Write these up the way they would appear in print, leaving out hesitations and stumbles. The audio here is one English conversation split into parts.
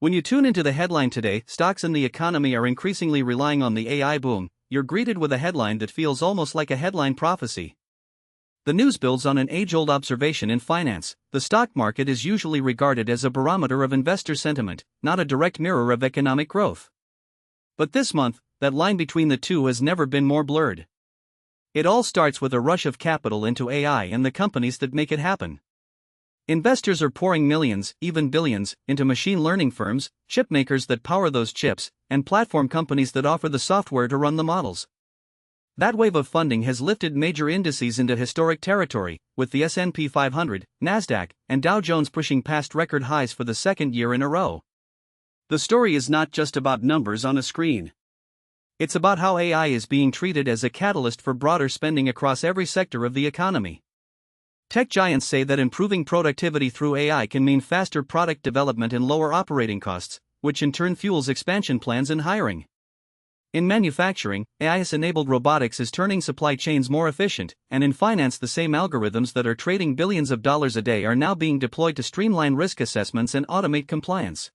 When you tune into the headline today, stocks and the economy are increasingly relying on the AI boom. You're greeted with a headline that feels almost like a headline prophecy. The news builds on an age-old observation in finance. The stock market is usually regarded as a barometer of investor sentiment, not a direct mirror of economic growth. But this month, that line between the two has never been more blurred. It all starts with a rush of capital into AI and the companies that make it happen. Investors are pouring millions, even billions, into machine learning firms, chip makers that power those chips, and platform companies that offer the software to run the models. That wave of funding has lifted major indices into historic territory, with the S&P 500, Nasdaq, and Dow Jones pushing past record highs for the second year in a row. The story is not just about numbers on a screen. It's about how AI is being treated as a catalyst for broader spending across every sector of the economy. Tech giants say that improving productivity through AI can mean faster product development and lower operating costs, which in turn fuels expansion plans and hiring. In manufacturing, AI-enabled robotics is turning supply chains more efficient, and in finance, the same algorithms that are trading billions of dollars a day are now being deployed to streamline risk assessments and automate compliance.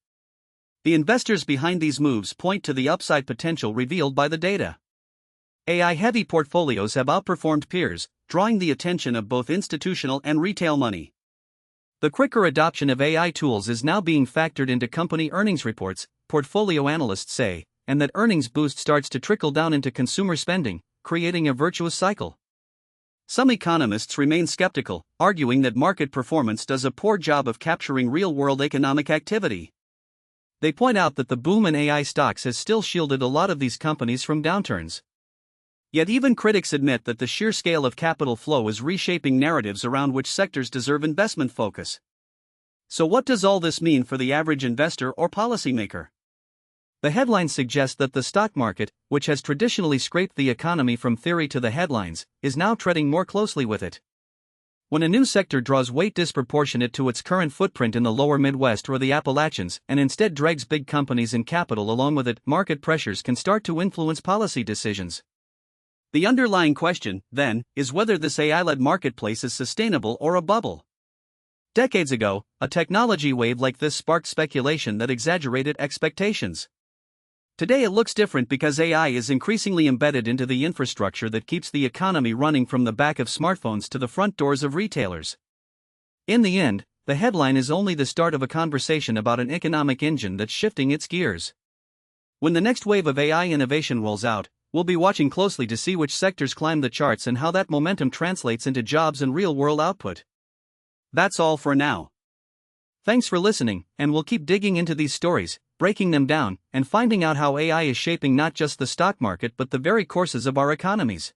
The investors behind these moves point to the upside potential revealed by the data. AI-heavy portfolios have outperformed peers, drawing the attention of both institutional and retail money. The quicker adoption of AI tools is now being factored into company earnings reports, portfolio analysts say, and that earnings boost starts to trickle down into consumer spending, creating a virtuous cycle. Some economists remain skeptical, arguing that market performance does a poor job of capturing real-world economic activity. They point out that the boom in AI stocks has still shielded a lot of these companies from downturns. Yet even critics admit that the sheer scale of capital flow is reshaping narratives around which sectors deserve investment focus. So what does all this mean for the average investor or policymaker? The headlines suggest that the stock market, which has traditionally scraped the economy from theory to the headlines, is now treading more closely with it. When a new sector draws weight disproportionate to its current footprint in the lower Midwest or the Appalachians and instead drags big companies and capital along with it, market pressures can start to influence policy decisions. The underlying question, then, is whether this AI-led marketplace is sustainable or a bubble. Decades ago, a technology wave like this sparked speculation that exaggerated expectations. Today it looks different because AI is increasingly embedded into the infrastructure that keeps the economy running, from the back of smartphones to the front doors of retailers. In the end, the headline is only the start of a conversation about an economic engine that's shifting its gears. When the next wave of AI innovation rolls out, we'll be watching closely to see which sectors climb the charts and how that momentum translates into jobs and real-world output. That's all for now. Thanks for listening, and we'll keep digging into these stories, breaking them down, and finding out how AI is shaping not just the stock market but the very courses of our economies.